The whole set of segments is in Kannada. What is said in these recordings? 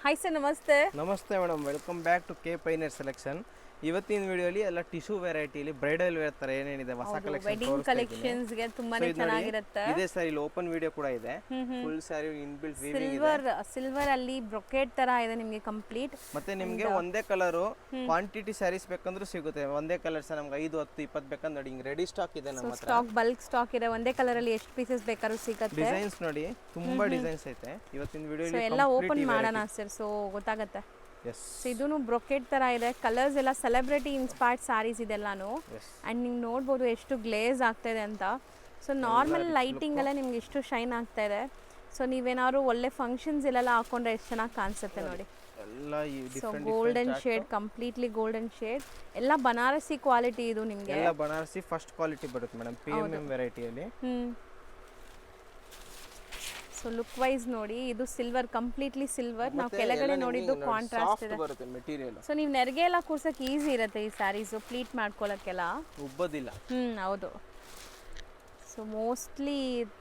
ಹಾಯ್ ಸರ್, ನಮಸ್ತೆ. ನಮಸ್ತೆ madam, welcome back to K ಪೈನರ್ ಸೆಲೆಕ್ಷನ್. ಇವತ್ತಿನ ವಿಡಿಯೋಲಿ ಎಲ್ಲ ಟಿಶ್ಯೂ ವೆರೈಟಿಲಿ ಬ್ರೈಡಲ್ ವೇರ್ ತರ ಏನೇನಿದೆ ಹೊಸ ಕಲೆಕ್ಷನ್ ವೆಡ್ಡಿಂಗ್ ಕಲೆಕ್ಷನ್ಸ್ ಗೆ ತುಂಬಾನೇ ಚೆನ್ನಾಗಿರುತ್ತೆ. ಇದೆ ಸರ್, ಇಲ್ಲಿ ಓಪನ್ ವಿಡಿಯೋ ಕೂಡ ಇದೆ. ಫುಲ್ ಸ್ಯಾರಿ ಇನ್ಬಿಲ್ಟ್ ವೀವಿಂಗ್ ಇದೆ. ಸಿಲ್ವರ್ ಅಲ್ಲಿ ಬ್ರೊಕೇಡ್ ತರ ಇದೆ ನಿಮಗೆ ಕಂಪ್ಲೀಟ್. ಮತ್ತೆ ನಿಮಗೆ ಒಂದೇ ಕಲರ್ ಕ್ವಾಂಟಿಟಿ ಸ್ಯಾರೀಸ್ ಬೇಕಂದ್ರೂ ಸಿಗುತ್ತೆ. ಒಂದೇ ಕಲರ್ ಸರ್ ನಮ್ಗೆ 5, 10, 20 ಬೇಕಂದ್ರೆ ನೋಡಿ, ಹಿಂಗ್ ರೆಡಿ ಸ್ಟಾಕ್ ಇದೆ ನಮ್ಮ ಹತ್ರ. ಸ್ಟಾಕ್ ಬಲ್ಕ್ ಸ್ಟಾಕ್ ಇದೆ. ಒಂದೇ ಕಲರ್ ಅಲ್ಲಿ ಎಷ್ಟು ಪೀಸಸ್ ಬೇಕಾದ್ರೂ ಸಿಗುತ್ತೆ. ಡಿಸೈನ್ಸ್ ನೋಡಿ, ತುಂಬಾ ಡಿಸೈನ್ಸ್ ಐತೆ ಇವತ್ತಿನ ವಿಡಿಯೋಲಿ. ಎಲ್ಲ ಓಪನ್ ಮಾಡೋಣ ಸರ್, ಸೊ ಗೊತ್ತಾಗುತ್ತೆ. ಇದೂನು ಬ್ರೊಕೇಡ್ ತರ ಇದೆ. ಕಲರ್ಸ್ ಎಲ್ಲ ಸೆಲೆಬ್ರಿಟಿ ಇನ್ಸ್ಪೈರ್ಡ್ ಸಾರೀಸ್ ಇದೆಲ್ಲಾನು. ಅಂಡ್ ನೀವು ನೋಡ್ಬೋದು ಎಷ್ಟು ಗ್ಲೇಸ್ ಆಗ್ತಾ ಇದೆ ಅಂತ. ಸೊ ನಾರ್ಮಲ್ ಲೈಟಿಂಗ್ ಎಲ್ಲ ನಿಮ್ಗೆ ಎಷ್ಟು ಶೈನ್ ಆಗ್ತಾ ಇದೆ. ಸೊ ನೀವೇನಾದ್ರು ಒಳ್ಳೆ ಫಂಕ್ಷನ್ಸ್ ಇಲ್ಲೆಲ್ಲ ಹಾಕೊಂಡ್ರೆ ಎಷ್ಟು ಚೆನ್ನಾಗಿ ಕಾಣಿಸುತ್ತೆ ನೋಡಿ. So golden shade, completely golden shade, ಎಲ್ಲ ಬನಾರಸಿ ಕ್ವಾಲಿಟಿ. ಇದು ನಿಮಗೆ ಎಲ್ಲ ಬನಾರಸಿ ಫಸ್ಟ್ ಕ್ವಾಲಿಟಿ ಬರುತ್ತೆ ಮೇಡಮ್, ಪ್ರೀಮಿಯಂ ವೆರೈಟಿಯಲ್ಲಿ. ಸೊ ಲುಕ್ ವೈಸ್ ನೋಡಿ, ಇದು ಸಿಲ್ವರ್, ಕಂಪ್ಲೀಟ್ಲಿ ಸಿಲ್ವರ್. ನಾವು ಕೆಳಗಡೆ ನೋಡಿದ್ದು ಕಾಂಟ್ರಾಸ್ಟ್ ಇದೆ. ಸೊ ನೀವು ನೆರಿಗೆ ಎಲ್ಲ ಕೂರ್ಸಕ್ಕೆ ಈಸಿ ಇರುತ್ತೆ ಈ ಸ್ಯಾರೀಸ್, ಪ್ಲೀಟ್ ಮಾಡ್ಕೊಳ್ಳೋಕ್ಕೆಲ್ಲ ಉಬ್ಬೋದಿಲ್ಲ. ಹೌದು. ಸೊ ಮೋಸ್ಟ್ಲಿ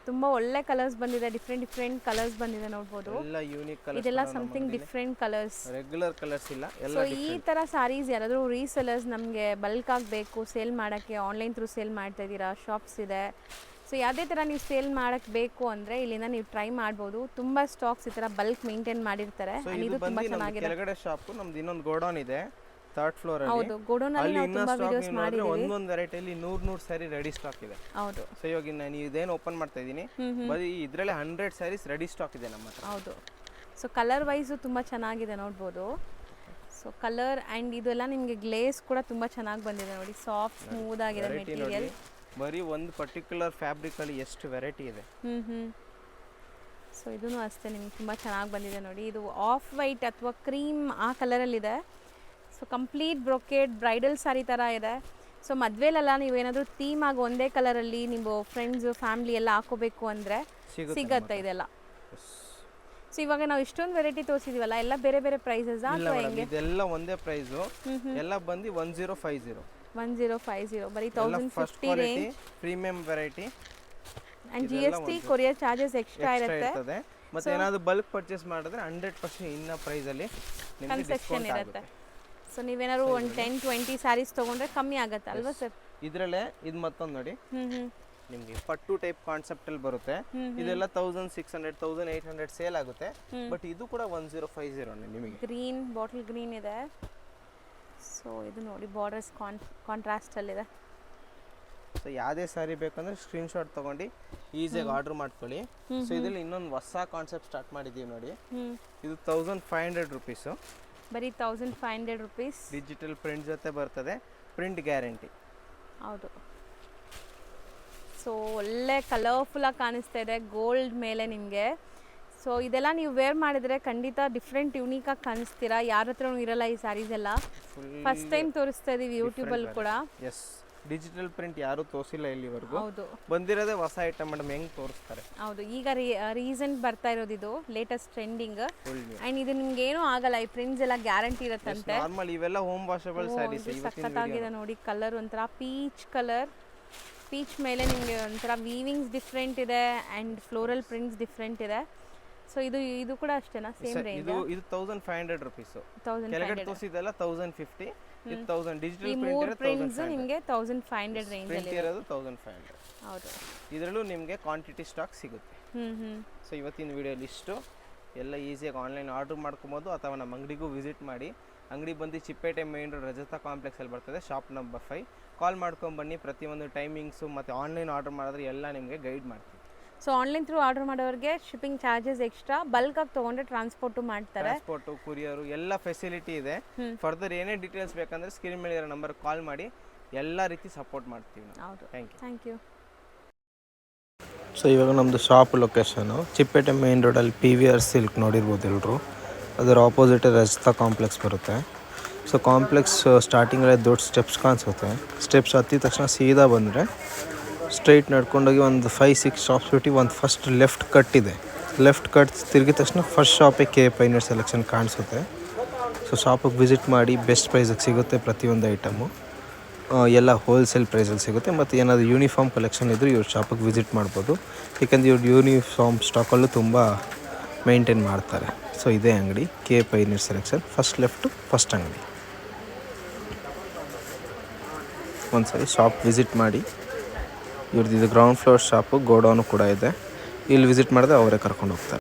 ತುಂಬಾ ಒಳ್ಳೆ ಕಲರ್ಸ್ ಬಂದಿದೆ, ಡಿಫ್ರೆಂಟ್ ಕಲರ್ಸ್ ಬಂದಿದೆ ನೋಡ್ಬೋದು. ಎಲ್ಲ ಯೂನಿಕ್ ಕಲರ್ಸ್, ಇದೆಲ್ಲ something different colours, regular colours ಇಲ್ಲ. ಸೊ ಈ ತರ ಸಾರೀಸ್ ಯಾರಾದರೂ ರೀಸೆಲರ್ಸ್ ನಮಗೆ ಬಲ್ಕ್ ಆಗಬೇಕು, ಸೇಲ್ ಮಾಡೋಕ್ಕೆ ಆನ್ಲೈನ್ ಥ್ರೂ ಸೇಲ್ ಮಾಡ್ತಾ ಇದ್ದೀರಾ, ಶಾಪ್ಸ್ ಇದೆ. ಸೊ ಯಾವುದೇ ಥರ ನೀವು ಸೇಲ್ ಮಾಡೋಕ್ಕೆ ಬೇಕು ಅಂದರೆ ಇಲ್ಲಿಂದ ನೀವು ಟ್ರೈ ಮಾಡ್ಬೋದು. ತುಂಬ ಸ್ಟಾಕ್ಸ್ ಈ ಥರ ಬಲ್ಕ್ ಮೇಂಟೈನ್ ಮಾಡಿರ್ತಾರೆ. ಇದು ತುಂಬ ಚೆನ್ನಾಗಿದೆ. ಕೆಳಗಡೆ ಶಾಪ್ ನಮ್ದು ಇನ್ನೊಂದು ಗೋಡೌನ್ ಇದೆ, ಥರ್ಡ್ ಫ್ಲೋರ್ ಅಲ್ಲಿ. ಹೌದು, ಗೋಡೌನ್ ಅಲ್ಲಿ ನಾವು ತುಂಬಾ ವಿಡಿಯೋಸ್ ಮಾಡಿದ್ದೀವಿ. ಒಂದೊಂದು ವೆರೈಟಿಲಿ 100 ಸ್ಯಾರಿ ರೆಡಿ ಸ್ಟಾಕ್ ಇದೆ. ಹೌದು. ಸೊ ಇವಾಗ ನಾನು ಇದೇನು ಓಪನ್ ಮಾಡ್ತಾ ಇದ್ದೀನಿ, ಬರೀ ಇದರಲ್ಲಿ 100 ಸ್ಯಾರೀಸ್ ರೆಡಿ ಸ್ಟಾಕ್ ಇದೆ ನಮ್ಮ ಹತ್ರ. ಹೌದು. ಸೊ ಕಲರ್ ವೈಸ್ ತುಂಬ ಚೆನ್ನಾಗಿದೆ ನೋಡ್ಬೋದು. ಸೊ ಕಲರ್ ಆ್ಯಂಡ್ ಇದೆಲ್ಲ ನಿಮಗೆ ಗ್ಲೇಸ್ ಕೂಡ ತುಂಬ ಚೆನ್ನಾಗಿ ಬಂದಿದೆ ನೋಡಿ. ಸಾಫ್ಟ್ ಸ್ಮೂತ್ ಆಗಿದೆ ಮೆಟೀರಿಯಲ್. ಬರೀ ಒಂದು ಪರ್ಟಿಕ್ಯುಲರ್ ಫ್ಯಾಬ್ರಿಕ್ ಅಲ್ಲಿ ಎಷ್ಟು ವೆರೈಟಿ ಇದೆ. ಸೊ ಇದೂ ಅಷ್ಟೇ ನಿಮ್ಗೆ ತುಂಬ ಚೆನ್ನಾಗಿ ಬಂದಿದೆ ನೋಡಿ. ಇದು ಆಫ್ ವೈಟ್ ಅಥವಾ ಕ್ರೀಮ್ ಆ ಕಲರಲ್ಲಿದೆ. So complete brocade bridal sari ಥರ ಇದೆ. ಸೊ ಮದುವೆಲೆಲ್ಲ ನೀವೇನಾದರೂ ಥೀಮ್ ಆಗಿ ಒಂದೇ ಕಲರಲ್ಲಿ ನೀವು ಫ್ರೆಂಡ್ಸು ಫ್ಯಾಮಿಲಿ ಎಲ್ಲ ಹಾಕೋಬೇಕು ಅಂದರೆ ಸಿಗತ್ತೆ ಇದೆಲ್ಲ. ಸೊ ಇವಾಗ ನಾವು ಇಷ್ಟೊಂದು ವೆರೈಟಿ ತೋರಿಸಿದೀವಲ್ಲ, ಎಲ್ಲ ಬೇರೆ ಬೇರೆ ಪ್ರೈಸಸ್ ಅಥವಾ ಹೆಂಗೆ? ಇದೆಲ್ಲ ಒಂದೇ ಪ್ರೈಸು, ಎಲ್ಲ ಬಂದು 1050. 1050 ಬರೀ 1050 range, premium variety. And GST courier charges extra ಇರುತ್ತೆ. ಮತ್ತೆ ಏನಾದರೂ ಬಲ್ಕ್ ಪರ್ಚೇಸ್ ಮಾಡಿದ್ರೆ 100% ಇನ್ನ ಪ್ರೈಸ್ ಅಲ್ಲಿ ನಿಮಗೆ ಡಿಸ್ಕೌಂಟ್ ಇರುತ್ತೆ. ಸೊ ನೀವೇನಾದ್ರು ಒಂದು 10-20 ಸ್ಯಾರೀಸ್ ತಗೊಂಡ್ರೆ ಕಮ್ಮಿ ಆಗುತ್ತೆ ಅಲ್ವಾ ಸರ್? ಇದರಲ್ಲೇ ಇದು ಮತ್ತೊಂದು ನೋಡಿ, ನಿಮಗೆ ಪಟ್ಟು ಟೈಪ್ ಕಾನ್ಸೆಪ್ಟ್ ಅಲ್ಲಿ ಬರುತ್ತೆ. ಇದೆಲ್ಲ 1600 1800 ಸೇಲ್ ಆಗುತ್ತೆ. ಬಟ್ ಇದು ಕೂಡ 1050 ನಿಮಗೆ. ಗ್ರೀನ್, ಬಾಟಲ್ ಗ್ರೀನ್ ಇದೆ. ಸೊ ಇದು ನೋಡಿ ಬಾರ್ಡರ್ಸ್ ಕಾಂಟ್ರಾಸ್ಟ್ ಅಲ್ಲಿದೆ. ಸೊ ಯಾವುದೇ ಸ್ಯಾರಿ ಬೇಕಂದ್ರೆ ಸ್ಕ್ರೀನ್ ಶಾಟ್ ತಗೊಂಡು ಈಸಿಯಾಗಿ ಆರ್ಡರ್ ಮಾಡ್ಕೊಳ್ಳಿ. ಸೊ ಇದರಲ್ಲಿ ಇನ್ನೊಂದು ಹೊಸ ಕಾನ್ಸೆಪ್ಟ್ ಸ್ಟಾರ್ಟ್ ಮಾಡಿದ್ದೀವಿ ನೋಡಿ. ಇದು 1500 ರುಪೀಸು, ಬರೀ 1500 ರುಪೀಸ್. ಡಿಜಿಟಲ್ ಪ್ರಿಂಟ್ ಜೊತೆ ಬರ್ತದೆ, ಪ್ರಿಂಟ್ ಗ್ಯಾರಂಟಿ. ಹೌದು. ಸೊ ಒಳ್ಳೆ ಕಲರ್ಫುಲ್ಲಾಗಿ ಕಾಣಿಸ್ತಾ ಇದೆ ಗೋಲ್ಡ್ ಮೇಲೆ ನಿಮಗೆ. ಸೊ ಇದೆಲ್ಲ ನೀವು ವೇರ್ ಮಾಡಿದರೆ ಖಂಡಿತ ಡಿಫ್ರೆಂಟ್ ಯೂನಿಕಾಗಿ ಕಾಣಿಸ್ತೀರಾ. ಯಾರ ಹತ್ರನೂ ಇರಲ್ಲ ಈ ಸ್ಯಾರೀಸ್ ಎಲ್ಲ. ಫಸ್ಟ್ ಟೈಮ್ ತೋರಿಸ್ತಾ ಇದೀವಿ ಯೂಟ್ಯೂಬಲ್ಲಿ ಕೂಡ. ಎಸ್, ಡಿಜಿಟಲ್ ಪ್ರಿಂಟ್ ಯಾರು ತೋರಿಸಿಲ್ಲ ಇಲ್ಲಿವರೆಗೂ. ಹೌದು, ಬಂದಿರೋದೇ ಹೊಸ ಐಟಮ್ ಮೇಡಮ್, ಹೆಂಗೆ ತೋರಿಸ್ತಾರೆ. ಹೌದು, ಈಗ ರೀಸೆಂಟ್ ಬರ್ತಾ ಇರೋದು ಇದು ಲೇಟೆಸ್ಟ್ ಟ್ರೆಂಡಿಂಗ್. ಅಂಡ್ ಇದು ನಿಮ್ಗೆ ಏನೂ ಆಗಲ್ಲ, ಈ ಪ್ರಿಂಟ್ಸ್ ಎಲ್ಲ ಗ್ಯಾರಂಟಿ ಇರುತ್ತಂತೆ. ನಾರ್ಮಲ್ ಇವೆಲ್ಲ ಹೋಮ್ ವಾಷಬಲ್ ಸ್ಯಾರೀಸ್. ಸಖತ್ತಾಗಿದೆ ನೋಡಿ. ಕಲರ್ ಒಂಥರ ಪೀಚ್ ಕಲರ್, ಪೀಚ್ ಮೇಲೆ ನಿಮಗೆ ಒಂಥರ ವೀವಿಂಗ್ಸ್ ಡಿಫ್ರೆಂಟ್ ಇದೆ ಆ್ಯಂಡ್ ಫ್ಲೋರಲ್ ಪ್ರಿಂಟ್ಸ್ ಡಿಫ್ರೆಂಟ್ ಇದೆ. ಸೊ ಇದು ಕೂಡ ಅಷ್ಟೇನಾ? Same range. ಇದು 1500 ರುಪೀಸ್. ಕೆಳಗಡೆ ತೋರಿಸಿದೆಲ್ಲ 1050. ಇದು 1000 ಡಿಜಿಟಲ್ ಪ್ರಿಂಟ್ ಪ್ರಿಂಟ್ಸ್ ನಿಮಗೆ 1500 ರೇಂಜ್ ಅಲ್ಲಿ ಇರೋದು 1500. ಹೌದು. ಇದರಲ್ಲೂ ನಿಮಗೆ ಕ್ವಾಂಟಿಟಿ ಸ್ಟಾಕ್ ಸಿಗುತ್ತೆ. ಸೊ ಇವತ್ತಿನ ವಿಡಿಯೋಲಿ ಇಷ್ಟು. ಎಲ್ಲ ಈಸಿಯಾಗಿ ಆನ್ಲೈನ್ ಆರ್ಡರ್ ಮಾಡ್ಕೊಬೋದು ಅಥವಾ ನಮ್ಮ ಅಂಗಡಿಗೂ ವಿಸಿಟ್ ಮಾಡಿ. ಅಂಗಡಿ ಬಂದು Chickpete main road Rajata complex ಅಲ್ಲಿ ಬರ್ತದೆ, ಶಾಪ್ ನಂಬರ್ 5. ಕಾಲ್ ಮಾಡ್ಕೊಂಡು ಬನ್ನಿ. ಪ್ರತಿಯೊಂದು ಟೈಮಿಂಗ್ಸು ಮತ್ತು ಆನ್ಲೈನ್ ಆರ್ಡರ್ ಮಾಡಿದ್ರೆ ಎಲ್ಲ ನಿಮಗೆ ಗೈಡ್ ಮಾಡ್ತೀವಿ. ಸೊ ಆನ್ಲೈನ್ ಥ್ರೂ ಆರ್ಡರ್ ಮಾಡೋರಿಗೆ ಶಿಪ್ಪಿಂಗ್ ಚಾರ್ಜಸ್ ಎಕ್ಸ್ಟ್ರಾ, ಬಲ್ಕ್ ಆಗಿ ತೊಗೊಂಡ್ರೆ ಟ್ರಾನ್ಸ್ಪೋರ್ಟು ಮಾಡ್ತಾರೆ. ಟ್ರಾನ್ಸ್ಪೋರ್ಟು, ಕೊರಿಯರು ಎಲ್ಲ ಫೆಸಿಲಿಟಿ ಇದೆ. ಫರ್ದರ್ ಏನೇ ಡೀಟೇಲ್ಸ್ ಬೇಕಂದ್ರೆ ಸ್ಕ್ರೀನ್ ಮೇಲೆ ಇರೋ ನಂಬರ್ ಕಾಲ್ ಮಾಡಿ, ಎಲ್ಲ ರೀತಿ ಸಪೋರ್ಟ್ ಮಾಡ್ತೀವಿ. ಹೌದು, ಥ್ಯಾಂಕ್ ಯು. ಸೊ ಇವಾಗ ನಮ್ಮದು ಶಾಪ್ ಲೊಕೇಶನು ಚಿಪ್ಪೇಟೆ ಮೇನ್ ರೋಡಲ್ಲಿ PVR ಸಿಲ್ಕ್ ನೋಡಿರ್ಬೋದು ಎಲ್ಲರೂ. ಅದರ ಆಪೋಸಿಟ್ ರಜತಾ ಕಾಂಪ್ಲೆಕ್ಸ್ ಬರುತ್ತೆ. ಸೊ ಕಾಂಪ್ಲೆಕ್ಸ್ ಸ್ಟಾರ್ಟಿಂಗಲ್ಲೇ ದೊಡ್ಡ ಸ್ಟೆಪ್ಸ್ ಕಾಣಿಸುತ್ತೆ. ಸ್ಟೆಪ್ಸ್ ಹತ್ತಿದ ತಕ್ಷಣ ಸೀದಾ ಬಂದರೆ ಸ್ಟ್ರೈಟ್ ನಡ್ಕೊಂಡೋಗಿ ಒಂದು 5-6 ಶಾಪ್ಸ್ ಬಿಟ್ಟು ಒಂದು ಫಸ್ಟ್ ಲೆಫ್ಟ್ ಕಟ್ ಇದೆ. ಲೆಫ್ಟ್ ಕಟ್ ತಿರುಗಿದ ತಕ್ಷಣ ಫಸ್ಟ್ ಶಾಪೇ ಕೆ ಪೈನರ್ ಸೆಲೆಕ್ಷನ್ ಕಾಣಿಸುತ್ತೆ. ಸೊ ಶಾಪಿಗೆ ವಿಸಿಟ್ ಮಾಡಿ, ಬೆಸ್ಟ್ ಪ್ರೈಸಿಗೆ ಸಿಗುತ್ತೆ ಪ್ರತಿಯೊಂದು ಐಟಮು. ಎಲ್ಲ ಹೋಲ್ಸೇಲ್ ಪ್ರೈಸಲ್ಲಿ ಸಿಗುತ್ತೆ. ಮತ್ತು ಏನಾದರೂ ಯೂನಿಫಾರ್ಮ್ ಕಲೆಕ್ಷನ್ ಇದ್ದರೆ ಇವ್ರ ಶಾಪಿಗೆ ವಿಸಿಟ್ ಮಾಡ್ಬೋದು. ಏಕೆಂದರೆ ಇವ್ರ ಯೂನಿಫಾರ್ಮ್ ಸ್ಟಾಕಲ್ಲೂ ತುಂಬ ಮೇಂಟೈನ್ ಮಾಡ್ತಾರೆ. ಸೊ ಇದೇ ಅಂಗಡಿ ಕೆ pioneer selection, first left first ಅಂಗಡಿ. ಒಂದ್ಸರಿ ಶಾಪ್ ವಿಸಿಟ್ ಮಾಡಿ. ಇವ್ರದ್ದು ಇದು ಗ್ರೌಂಡ್ ಫ್ಲೋರ್ ಶಾಪು, ಗೋಡೌನು ಕೂಡ ಇದೆ. ಇಲ್ಲಿ ವಿಸಿಟ್ ಮಾಡಿದ್ರೆ ಅವರೇ ಕರ್ಕೊಂಡು ಹೋಗ್ತಾರೆ.